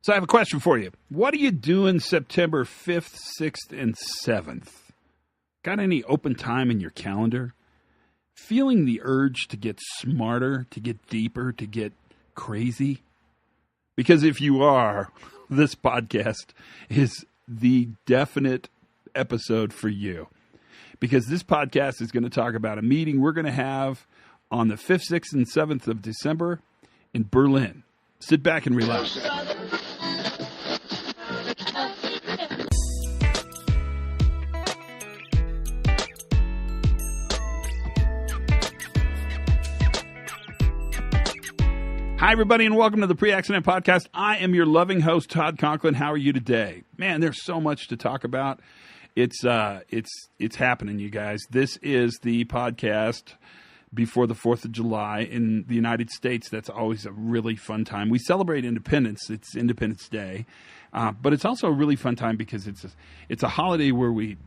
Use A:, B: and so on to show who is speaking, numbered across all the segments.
A: So I have a question for you. What are you doing September 5th, 6th, and 7th? Got any open time in your calendar? Feeling the urge to get smarter, to get deeper, to get crazy? Because if you are, this podcast is the definite episode for you. Because this podcast is going to talk about a meeting we're going to have on the 5th, 6th, and 7th of December in Berlin. Sit back and relax. Hi, everybody, and welcome to the Pre-Accident Podcast. I am your loving host, Todd Conklin. How are you today? Man, there's so much to talk about. It's happening, you guys. This is the podcast before the 4th of July in the United States. That's always a really fun time. We celebrate independence. It's Independence Day. But it's also a really fun time because it's a holiday where we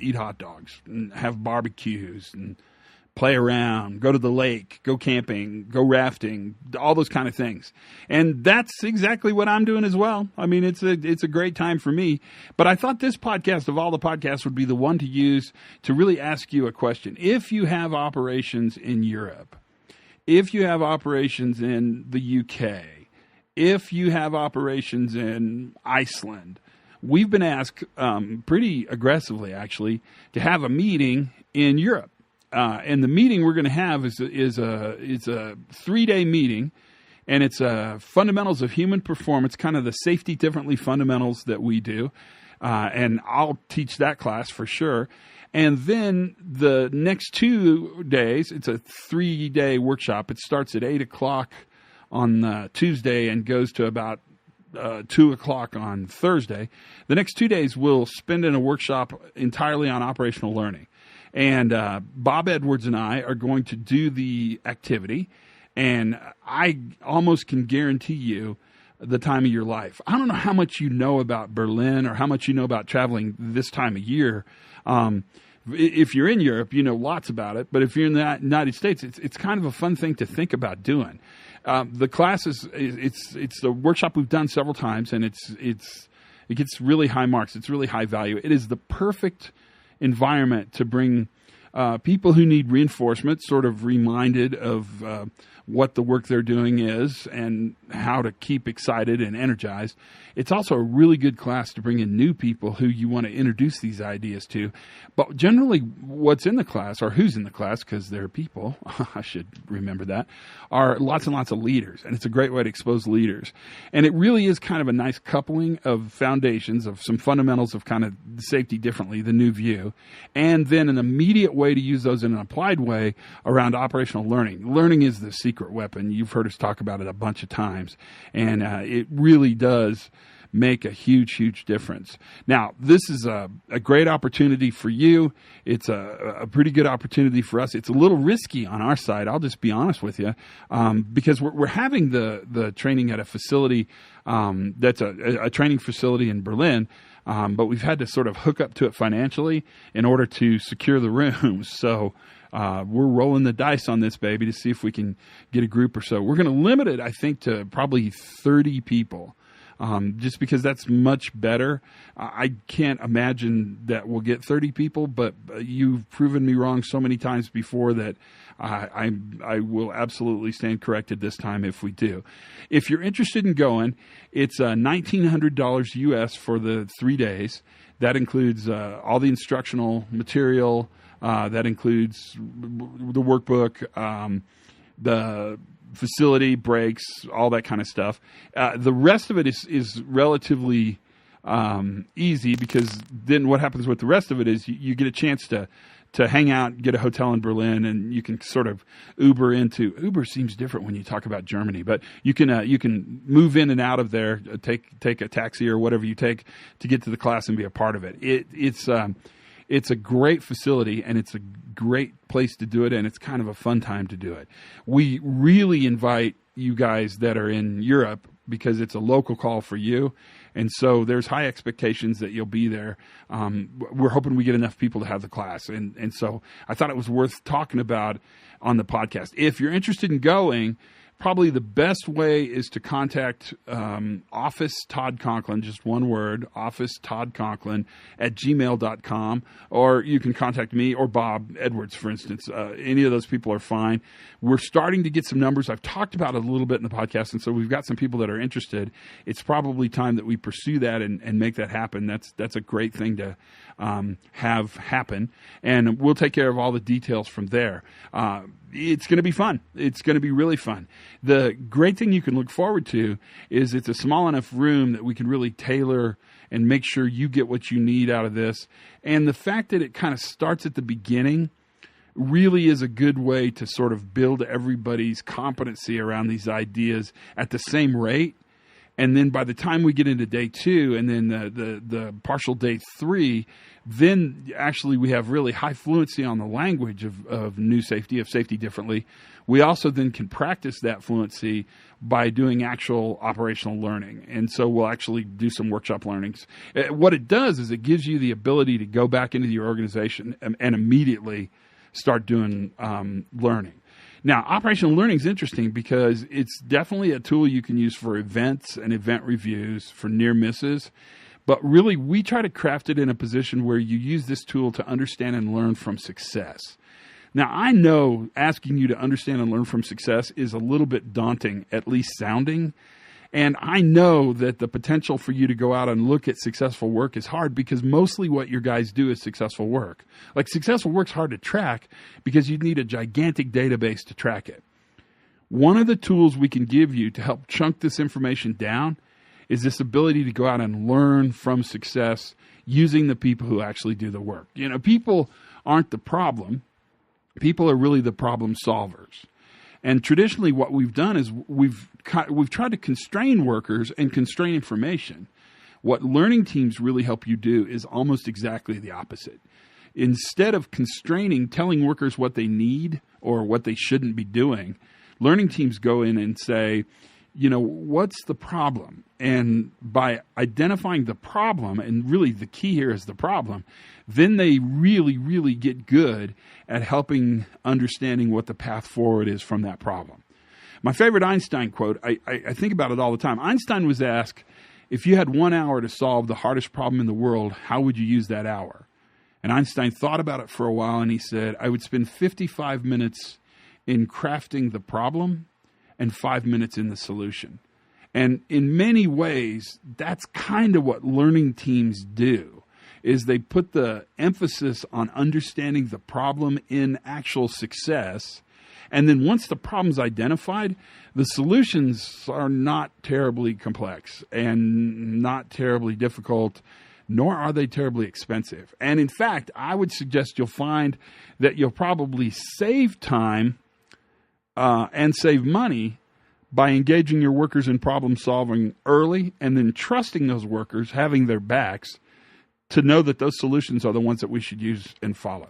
A: eat hot dogs and have barbecues and play around, go to the lake, go camping, go rafting, all those kind of things. And that's exactly what I'm doing as well. I mean, it's a great time for me. But I thought this podcast, of all the podcasts, would be the one to use to really ask you a question. If you have operations in Europe, if you have operations in the UK, if you have operations in Iceland, we've been asked pretty aggressively, actually, to have a meeting in Europe. And the meeting we're going to have is a 3-day meeting, and it's fundamentals of human performance, kind of the safety differently fundamentals that we do. And I'll teach that class for sure. And then the next 2 days, it's a 3-day workshop. It starts at 8 o'clock on Tuesday and goes to about 2 o'clock on Thursday. The next 2 days we'll spend in a workshop entirely on operational learning. And Bob Edwards and I are going to do the activity, and I almost can guarantee you the time of your life. I don't know how much you know about Berlin or how much you know about traveling this time of year. If you're in Europe, you know lots about it. But if you're in the United States, it's kind of a fun thing to think about doing. The class it's a workshop we've done several times, and it gets really high marks. It's really high value. It is the perfect environment to bring people who need reinforcement sort of reminded of what the work they're doing is and how to keep excited and energized. It's also a really good class to bring in new people who you want to introduce these ideas to. But generally what's in the class, or who's in the class, because they're people, I should remember that, are lots and lots of leaders. And it's a great way to expose leaders. And it really is kind of a nice coupling of foundations, of some fundamentals of kind of safety differently, the new view, and then an immediate way to use those in an applied way around operational learning. Learning is the secret weapon. You've heard us talk about it a bunch of times, and it really does make a huge, huge difference. Now, this is a great opportunity for you. It's a pretty good opportunity for us. It's a little risky on our side, I'll just be honest with you, because we're having the training at a facility that's a training facility in Berlin, but we've had to sort of hook up to it financially in order to secure the rooms. So we're rolling the dice on this baby to see if we can get a group or so. We're going to limit it, I think, to probably 30 people. Just because that's much better. I can't imagine that we'll get 30 people, but you've proven me wrong so many times before that I will absolutely stand corrected this time if we do. If you're interested in going, it's $1,900 US for the 3 days. That includes all the instructional material. That includes the workbook, the facility, breaks, all that kind of stuff. The rest of it is relatively easy, because then what happens with the rest of it is you get a chance to hang out, get a hotel in Berlin, and you can sort of Uber seems different when you talk about Germany, but you can move in and out of there, take a taxi or whatever you take to get to the class and be a part of it. It's a great facility, and it's a great place to do it, and it's kind of a fun time to do it. We really invite you guys that are in Europe because it's a local call for you, and so there's high expectations that you'll be there. We're hoping we get enough people to have the class, and so I thought it was worth talking about on the podcast. If you're interested in going, probably the best way is to contact Office Todd Conklin, just one word, Office Todd Conklin at gmail.com, or you can contact me or Bob Edwards, for instance. Any of those people are fine. We're starting to get some numbers. I've talked about it a little bit in the podcast, and so we've got some people that are interested. It's probably time that we pursue that and make that happen. That's a great thing to have happen, and we'll take care of all the details from there. It's going to be fun. It's going to be really fun. The great thing you can look forward to is it's a small enough room that we can really tailor and make sure you get what you need out of this. And the fact that it kind of starts at the beginning really is a good way to sort of build everybody's competency around these ideas at the same rate. And then by the time we get into day 2 and then the partial day 3, then actually we have really high fluency on the language of new safety, of safety differently. We also then can practice that fluency by doing actual operational learning. And so we'll actually do some workshop learnings. What it does is it gives you the ability to go back into your organization and immediately start doing learning. Now, operational learning is interesting because it's definitely a tool you can use for events and event reviews, for near misses. But really, we try to craft it in a position where you use this tool to understand and learn from success. Now, I know asking you to understand and learn from success is a little bit daunting, at least sounding. And I know that the potential for you to go out and look at successful work is hard because mostly what your guys do is successful work. Like successful work's hard to track because you need a gigantic database to track it. One of the tools we can give you to help chunk this information down is this ability to go out and learn from success using the people who actually do the work. You know, people aren't the problem. People are really the problem solvers. And traditionally what we've done is we've tried to constrain workers and constrain information. What learning teams really help you do is almost exactly the opposite. Instead of constraining, telling workers what they need or what they shouldn't be doing, learning teams go in and say, you know, what's the problem? And by identifying the problem, and really the key here is the problem, then they really, really get good at helping understanding what the path forward is from that problem. My favorite Einstein quote, I think about it all the time. Einstein was asked, if you had 1 hour to solve the hardest problem in the world, how would you use that hour? And Einstein thought about it for a while and he said, I would spend 55 minutes in crafting the problem and 5 minutes in the solution. And in many ways, that's kind of what learning teams do, is they put the emphasis on understanding the problem in actual success. And then once the problem's identified, the solutions are not terribly complex and not terribly difficult, nor are they terribly expensive. And in fact, I would suggest you'll find that you'll probably save time and save money by engaging your workers in problem solving early and then trusting those workers, having their backs, to know that those solutions are the ones that we should use and follow.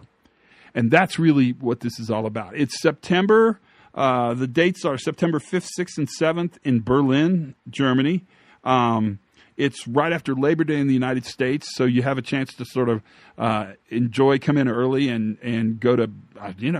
A: And that's really what this is all about. It's September. The dates are September 5th, 6th, and 7th in Berlin, Germany. It's right after Labor Day in the United States, so you have a chance to sort of enjoy, come in early, and go to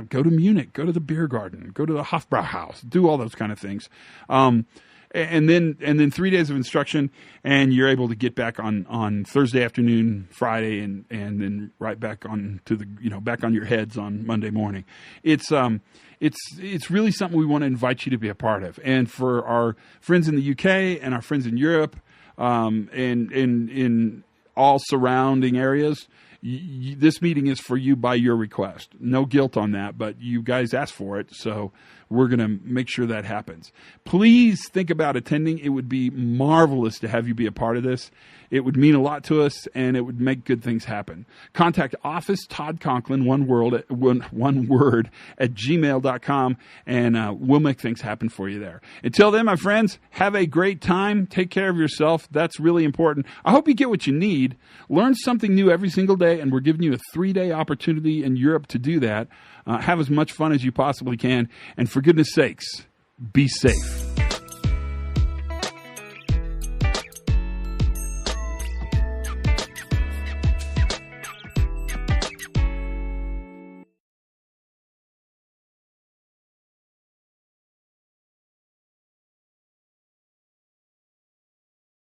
A: go to Munich, go to the beer garden, go to the Hofbrauhaus, do all those kind of things, and then 3 days of instruction, and you're able to get back on Thursday afternoon, Friday, and then right back on to the back on your heads on Monday morning. It's really something we want to invite you to be a part of, and for our friends in the UK and our friends in Europe. And in all surrounding areas, this meeting is for you by your request. No guilt on that, but you guys asked for it, so we're going to make sure that happens. Please think about attending. It would be marvelous to have you be a part of this. It would mean a lot to us, and it would make good things happen. Contact Office Todd Conklin, one word, at gmail.com, and we'll make things happen for you there. Until then, my friends, have a great time. Take care of yourself. That's really important. I hope you get what you need. Learn something new every single day, and we're giving you a 3-day opportunity in Europe to do that. Have as much fun as you possibly can, and for goodness sakes, be safe.